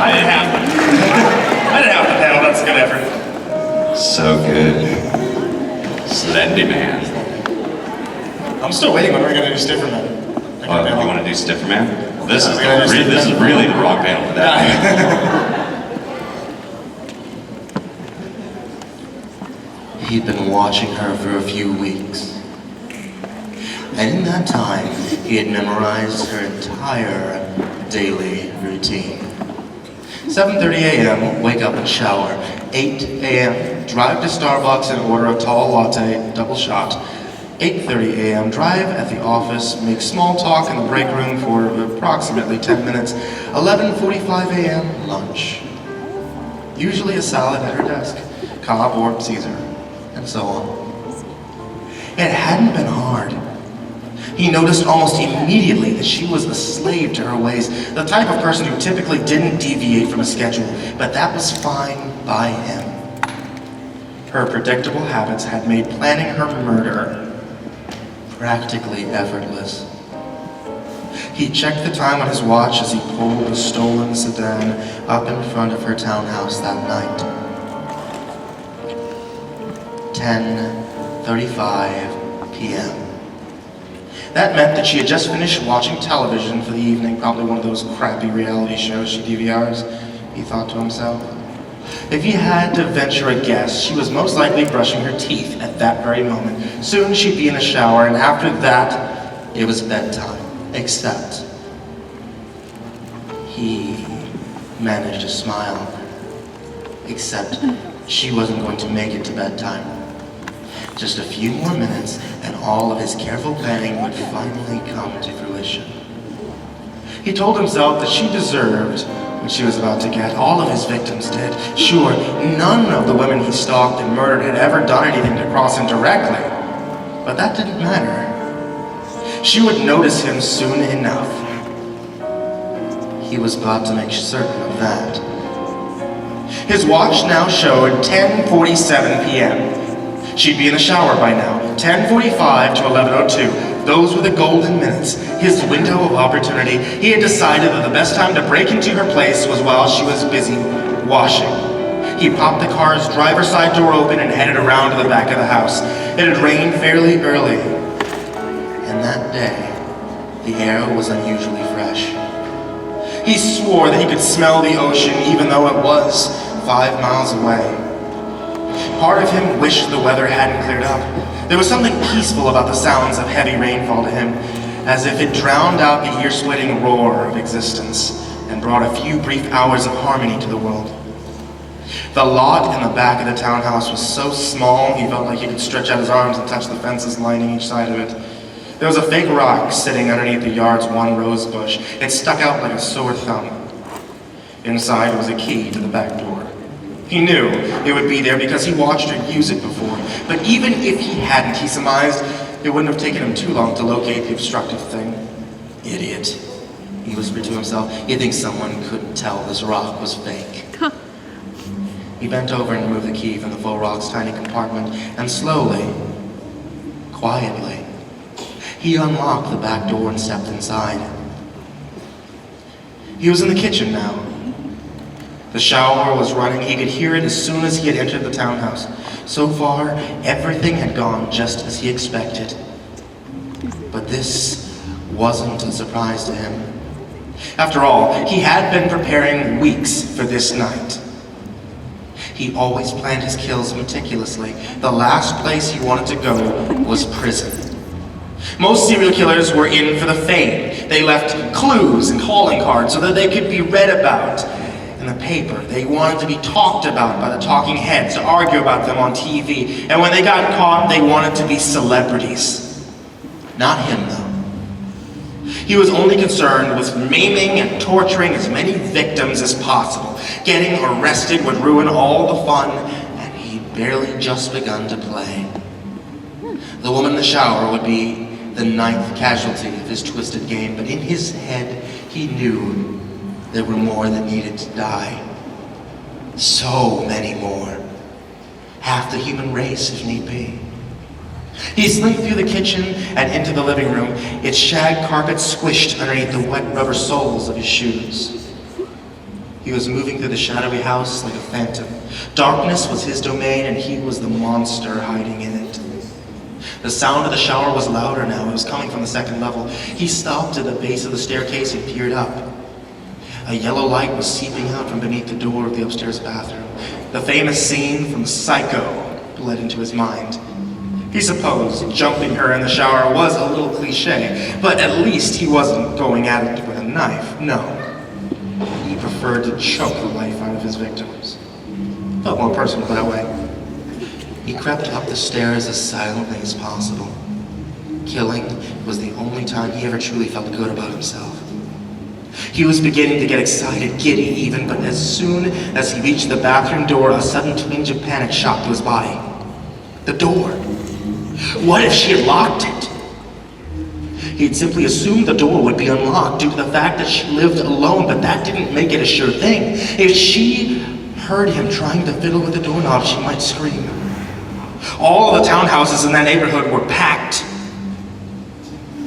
I didn't have to. I didn't have to pedal. That's a good effort. So good. Slendy man. I'm still waiting when we're going to do Stiffer Man. You want to do Stiffer Man? This is Yeah, really the wrong panel for that. He'd been watching her for a few weeks. And in that time, he had memorized her entire daily routine. 7:30 a.m., wake up and shower. 8 a.m., drive to Starbucks and order a tall latte, double shot. 8:30 a.m., drive at the office, make small talk in the break room for approximately 10 minutes. 11:45 a.m., lunch. Usually a salad at her desk, Cobb or Caesar, and so on. It hadn't been hard. He noticed almost immediately that she was a slave to her ways, the type of person who typically didn't deviate from a schedule, but that was fine by him. Her predictable habits had made planning her murder practically effortless. He checked the time on his watch as he pulled the stolen sedan up in front of her townhouse that night. 10:35 p.m. That meant that she had just finished watching television for the evening, probably one of those crappy reality shows she DVRs, he thought to himself. If he had to venture a guess, she was most likely brushing her teeth at that very moment. Soon she'd be in the shower, and after that, it was bedtime. Except, he managed to smile. Except, she wasn't going to make it to bedtime. Just a few more minutes, and all of his careful planning would finally come to fruition. He told himself that she deserved what she was about to get. All of his victims did. Sure, none of the women he stalked and murdered had ever done anything to cross him directly, but that didn't matter. She would notice him soon enough. He was about to make certain of that. His watch now showed 10:47 p.m. She'd be in the shower by now. 10:45 to 11:02. Those were the golden minutes, his window of opportunity. He had decided that the best time to break into her place was while she was busy washing. He popped the car's driver's side door open and headed around to the back of the house. It had rained fairly early, and that day, the air was unusually fresh. He swore that he could smell the ocean even though it was 5 miles away. Part of him wished the weather hadn't cleared up. There was something peaceful about the sounds of heavy rainfall to him, as if it drowned out the ear-splitting roar of existence and brought a few brief hours of harmony to the world. The lot in the back of the townhouse was so small, he felt like he could stretch out his arms and touch the fences lining each side of it. There was a fake rock sitting underneath the yard's one rose bush. It stuck out like a sore thumb. Inside was a key to the back door. He knew it would be there because he watched her use it before. But even if he hadn't, he surmised it wouldn't have taken him too long to locate the obstructive thing. Idiot, he whispered to himself. You think someone couldn't tell this rock was fake? He bent over and removed the key from the faux rock's tiny compartment, and slowly, quietly, he unlocked the back door and stepped inside. He was in the kitchen now. The shower was running. He could hear it as soon as he had entered the townhouse. So far, everything had gone just as he expected. But this wasn't a surprise to him. After all, he had been preparing weeks for this night. He always planned his kills meticulously. The last place he wanted to go was prison. Most serial killers were in for the fame. They left clues and calling cards so that they could be read about in the paper. They wanted to be talked about by the talking heads, to argue about them on TV. And when they got caught, they wanted to be celebrities. Not him, though. He was only concerned with maiming and torturing as many victims as possible. Getting arrested would ruin all the fun, and he'd barely just begun to play. The woman in the shower would be the 9th casualty of his twisted game, but in his head, he knew there were more that needed to die. So many more. Half the human race, if need be. He slinked through the kitchen and into the living room, its shag carpet squished underneath the wet rubber soles of his shoes. He was moving through the shadowy house like a phantom. Darkness was his domain, and he was the monster hiding in it. The sound of the shower was louder now. It was coming from the second level. He stopped at the base of the staircase and peered up. A yellow light was seeping out from beneath the door of the upstairs bathroom. The famous scene from Psycho bled into his mind. He supposed jumping her in the shower was a little cliche, but at least he wasn't going at it with a knife. No. He preferred to choke the life out of his victims. Felt more personal that way. He crept up the stairs as silently as possible. Killing was the only time he ever truly felt good about himself. He was beginning to get excited, giddy even, but as soon as he reached the bathroom door, a sudden twinge of panic shot through his body. The door. What if she had locked it? He had simply assumed the door would be unlocked due to the fact that she lived alone, but that didn't make it a sure thing. If she heard him trying to fiddle with the doorknob, she might scream. All of the townhouses in that neighborhood were packed.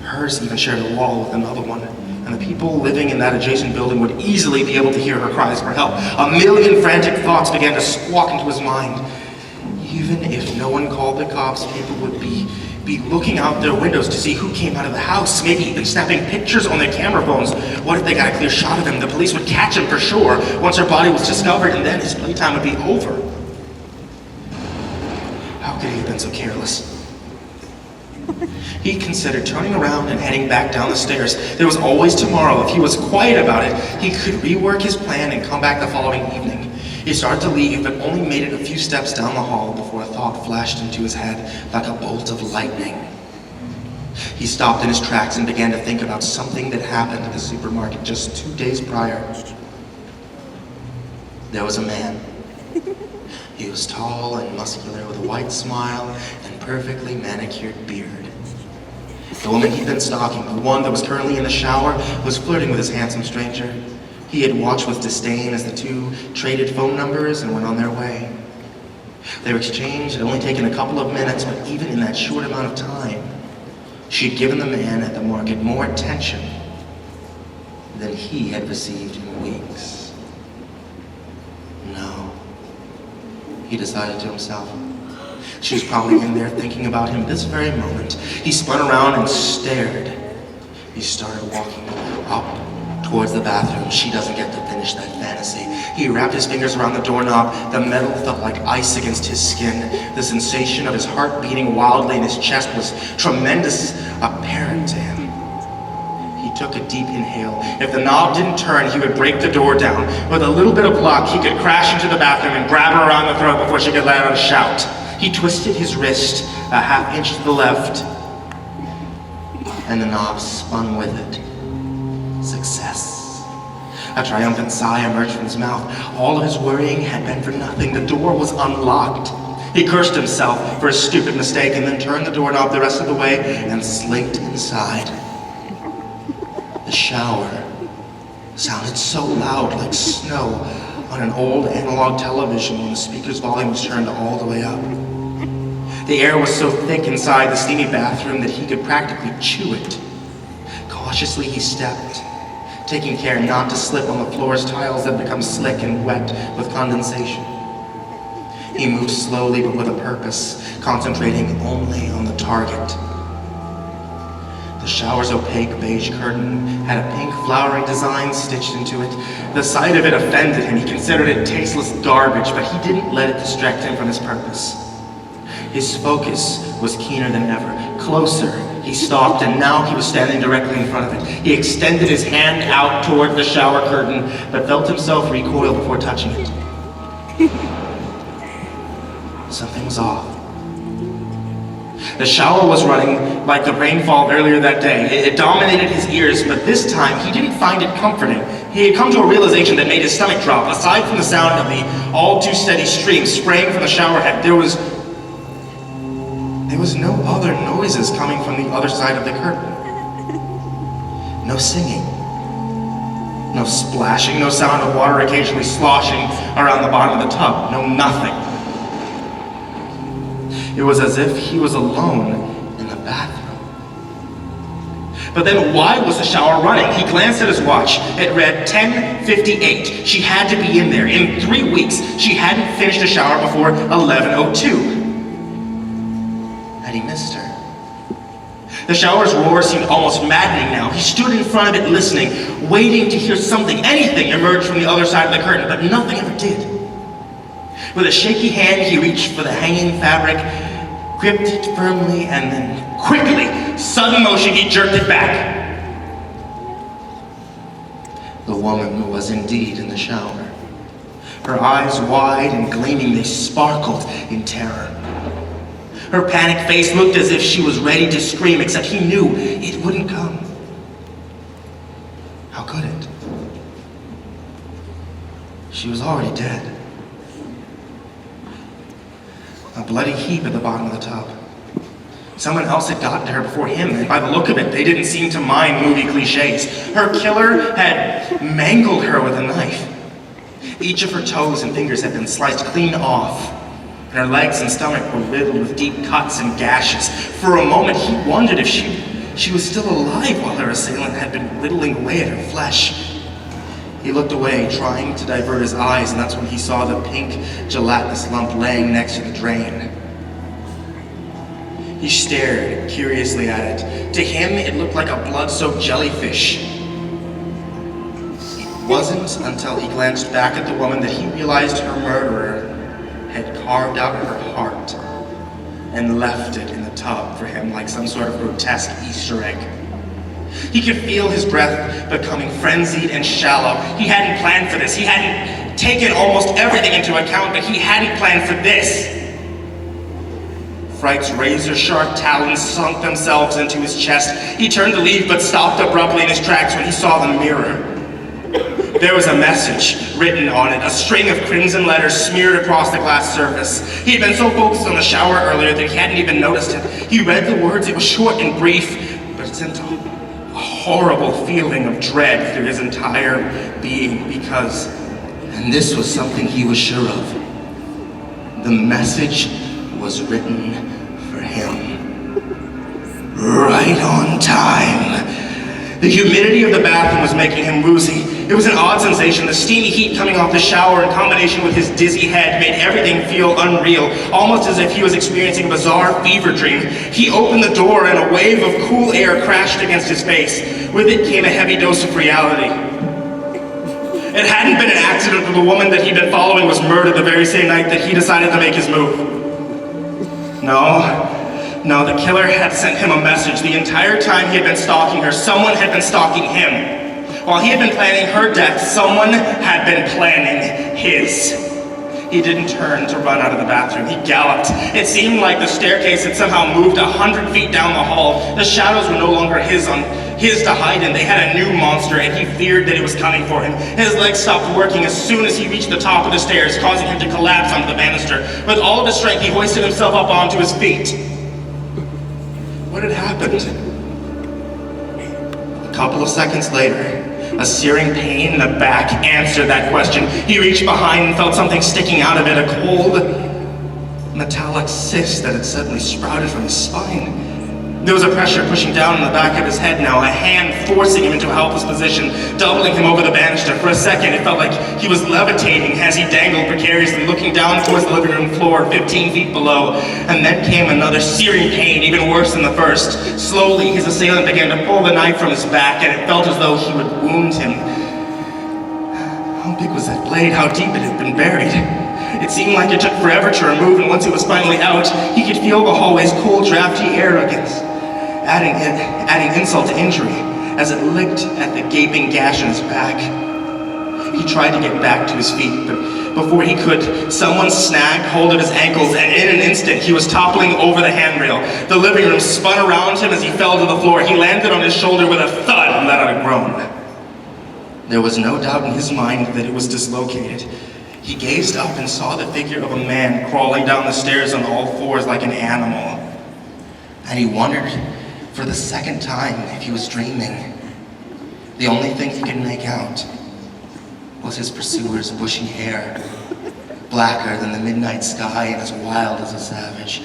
Hers even shared a wall with another one, and the people living in that adjacent building would easily be able to hear her cries for help. A million frantic thoughts began to squawk into his mind. Even if no one called the cops, people would be looking out their windows to see who came out of the house, maybe even snapping pictures on their camera phones. What if they got a clear shot of him? The police would catch him for sure once her body was discovered, and then his playtime would be over. How could he have been so careless? He considered turning around and heading back down the stairs. There was always tomorrow. If he was quiet about it, he could rework his plan and come back the following evening. He started to leave, but only made it a few steps down the hall before a thought flashed into his head like a bolt of lightning. He stopped in his tracks and began to think about something that happened at the supermarket just 2 days prior. There was a man. He was tall and muscular with a white smile and perfectly manicured beard. The woman he'd been stalking, the one that was currently in the shower, was flirting with this handsome stranger. He had watched with disdain as the two traded phone numbers and went on their way. Their exchange had only taken a couple of minutes, but even in that short amount of time, she'd given the man at the market more attention than he had received in weeks. No, he decided to himself. She was probably in there thinking about him this very moment. He spun around and stared. He started walking up towards the bathroom. She doesn't get to finish that fantasy. He wrapped his fingers around the doorknob. The metal felt like ice against his skin. The sensation of his heart beating wildly in his chest was tremendous, apparent to him. He took a deep inhale. If the knob didn't turn, he would break the door down. With a little bit of luck, he could crash into the bathroom and grab her around the throat before she could let out a shout. He twisted his wrist a half inch to the left, and the knob spun with it. Success. A triumphant sigh emerged from his mouth. All of his worrying had been for nothing. The door was unlocked. He cursed himself for his stupid mistake and then turned the doorknob the rest of the way and slinked inside. The shower sounded so loud, like snow on an old analog television when the speaker's volume was turned all the way up. The air was so thick inside the steamy bathroom that he could practically chew it. Cautiously he stepped, taking care not to slip on the floor's tiles that become slick and wet with condensation. He moved slowly but with a purpose, concentrating only on the target. The shower's opaque beige curtain had a pink flowering design stitched into it. The sight of it offended him. He considered it tasteless garbage, but he didn't let it distract him from his purpose. His focus was keener than ever. Closer, he stalked, and now he was standing directly in front of it. He extended his hand out toward the shower curtain, but felt himself recoil before touching it. Something was off. The shower was running like the rainfall earlier that day. It dominated his ears, but this time he didn't find it comforting. He had come to a realization that made his stomach drop. Aside from the sound of the all-too-steady stream spraying from the shower head, there was no other noises coming from the other side of the curtain. No singing. No splashing, no sound of water occasionally sloshing around the bottom of the tub. No nothing. It was as if he was alone in the bathroom. But then why was the shower running? He glanced at his watch. It read 10:58. She had to be in there. In 3 weeks, she hadn't finished a shower before 11:02. Had he missed her? The shower's roar seemed almost maddening now. He stood in front of it listening, waiting to hear something, anything, emerge from the other side of the curtain, but nothing ever did. With a shaky hand, he reached for the hanging fabric, gripped it firmly, and then quickly, sudden motion, he jerked it back. The woman was indeed in the shower. Her eyes wide and gleaming, they sparkled in terror. Her panicked face looked as if she was ready to scream, except he knew it wouldn't come. How could it? She was already dead. A bloody heap at the bottom of the tub. Someone else had gotten to her before him, and by the look of it, they didn't seem to mind movie cliches. Her killer had mangled her with a knife. Each of her toes and fingers had been sliced clean off, and her legs and stomach were riddled with deep cuts and gashes. For a moment, he wondered if she was still alive while her assailant had been whittling away at her flesh. He looked away, trying to divert his eyes, and that's when he saw the pink, gelatinous lump laying next to the drain. He stared curiously at it. To him, it looked like a blood-soaked jellyfish. It wasn't until he glanced back at the woman that he realized her murderer had carved out her heart and left it in the tub for him like some sort of grotesque Easter egg. He could feel his breath becoming frenzied and shallow. He hadn't planned for this. He hadn't taken almost everything into account, but he hadn't planned for this. Fright's razor-sharp talons sunk themselves into his chest. He turned to leave, but stopped abruptly in his tracks when he saw the mirror. There was a message written on it, a string of crimson letters smeared across the glass surface. He had been so focused on the shower earlier that he hadn't even noticed it. He read the words. It was short and brief, but it sent a horrible feeling of dread through his entire being because, and this was something he was sure of, the message was written for him. Right on time. The humidity of the bathroom was making him woozy. It was an odd sensation. The steamy heat coming off the shower in combination with his dizzy head made everything feel unreal, almost as if he was experiencing a bizarre fever dream. He opened the door and a wave of cool air crashed against his face. With it came a heavy dose of reality. It hadn't been an accident that the woman that he'd been following was murdered the very same night that he decided to make his move. No, the killer had sent him a message. The entire time he had been stalking her, someone had been stalking him. While he had been planning her death, someone had been planning his. He didn't turn to run out of the bathroom. He galloped. It seemed like the staircase had somehow moved 100 feet down the hall. The shadows were no longer his to hide in. They had a new monster, and he feared that it was coming for him. His legs stopped working as soon as he reached the top of the stairs, causing him to collapse onto the banister. With all of his strength, he hoisted himself up onto his feet. What had happened? A couple of seconds later, a searing pain in the back answered that question. He reached behind and felt something sticking out of it, a cold, metallic cyst that had suddenly sprouted from his spine. There was a pressure pushing down in the back of his head now, a hand forcing him into a helpless position, doubling him over the banister. For a second, it felt like he was levitating as he dangled precariously, looking down towards the living room floor 15 feet below. And then came another searing pain, even worse than the first. Slowly, his assailant began to pull the knife from his back, and it felt as though he would wound him. How big was that blade? How deep it had been buried? It seemed like it took forever to remove, and once it was finally out, he could feel the hallway's cool, drafty air against, adding insult to injury as it licked at the gaping gash in his back. He tried to get back to his feet, but before he could, someone snagged hold of his ankles, and in an instant, he was toppling over the handrail. The living room spun around him as he fell to the floor. He landed on his shoulder with a thud and let out a groan. There was no doubt in his mind that it was dislocated. He gazed up and saw the figure of a man crawling down the stairs on all fours like an animal. And he wondered for the second time if he was dreaming. The only thing he could make out was his pursuer's bushy hair, blacker than the midnight sky and as wild as a savage.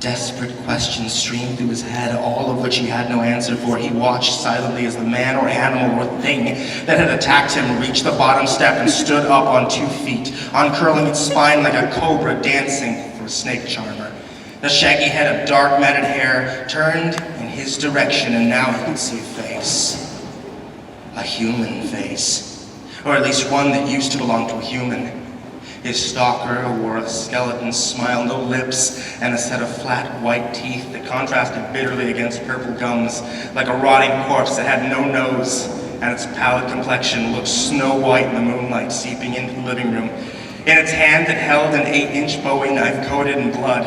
Desperate questions streamed through his head, all of which he had no answer for. He watched silently as the man or animal or thing that had attacked him reached the bottom step and stood up on 2 feet, uncurling its spine like a cobra dancing for a snake charmer. The shaggy head of dark matted hair turned in his direction, and now he could see a face. A human face. Or at least one that used to belong to a human. His stalker wore a skeleton smile, no lips, and a set of flat white teeth that contrasted bitterly against purple gums, like a rotting corpse that had no nose, and its pallid complexion looked snow white in the moonlight seeping into the living room. In its hand it held an 8-inch Bowie knife coated in blood.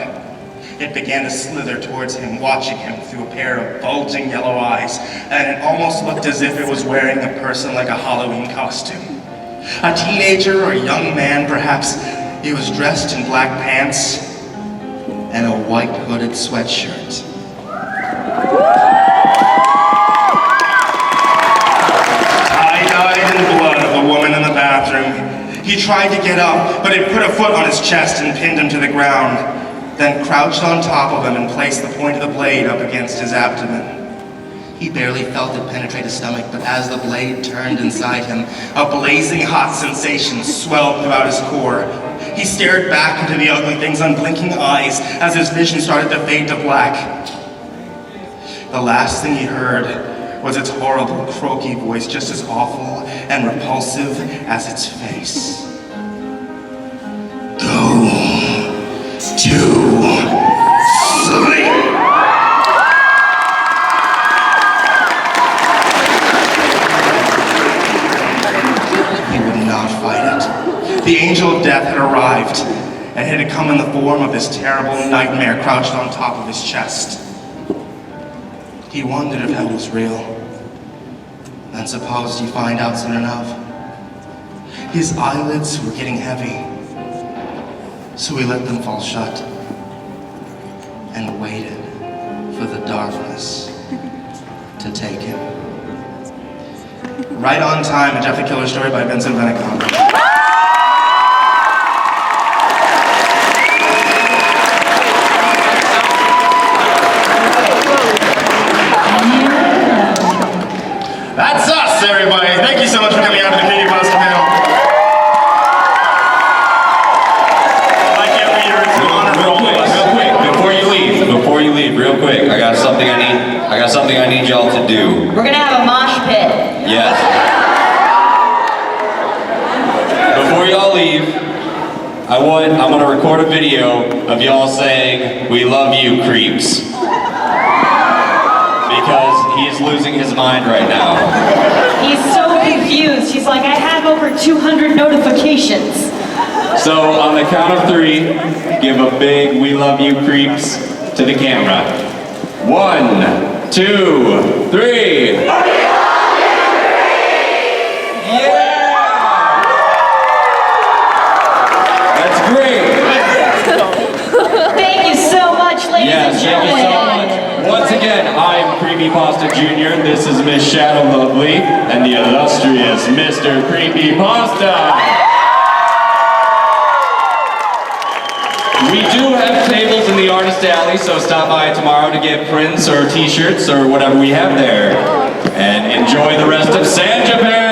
It began to slither towards him, watching him through a pair of bulging yellow eyes, and it almost looked as if it was wearing a person like a Halloween costume. A teenager or a young man, perhaps. He was dressed in black pants and a white hooded sweatshirt. Tie-dyed in blood of the woman in the bathroom. He tried to get up, but it put a foot on his chest and pinned him to the ground, then crouched on top of him and placed the point of the blade up against his abdomen. He barely felt it penetrate his stomach, but as the blade turned inside him, a blazing hot sensation swelled throughout his core. He stared back into the ugly thing's unblinking eyes as his vision started to fade to black. The last thing he heard was its horrible, croaky voice, just as awful and repulsive as its face. Go to sleep. The angel of death had arrived, and it had come in the form of this terrible nightmare crouched on top of his chest. He wondered if hell was real, and supposed he'd find out soon enough. His eyelids were getting heavy, so he let them fall shut, and waited for the darkness to take him. Right on time, a Jeff the Killer story by Vincent VenaCava. That's us, everybody. Thank you so much for coming out to the MrCreepyPasta panel. Like every year, it's an honor for all of us. Before you leave, real quick, I got something I need y'all to do. We're gonna have a mosh pit. Yes. Before y'all leave, I'm gonna record a video of y'all saying, "We love you, creeps." Because he is losing his mind right now. He's so confused. He's like, I have over 200 notifications. So on the count of 3, give a big "We love you, creeps" to the camera. 1, 2, 3. That's great. Thank you so much, ladies and gentlemen. Thank you so much. Once again, I'm Creepypasta Jr. This is Miss Shadow Lovely and the illustrious Mr. Creepypasta. We do have tables in the Artist Alley, so stop by tomorrow to get prints or t-shirts or whatever we have there. And enjoy the rest of San Japan!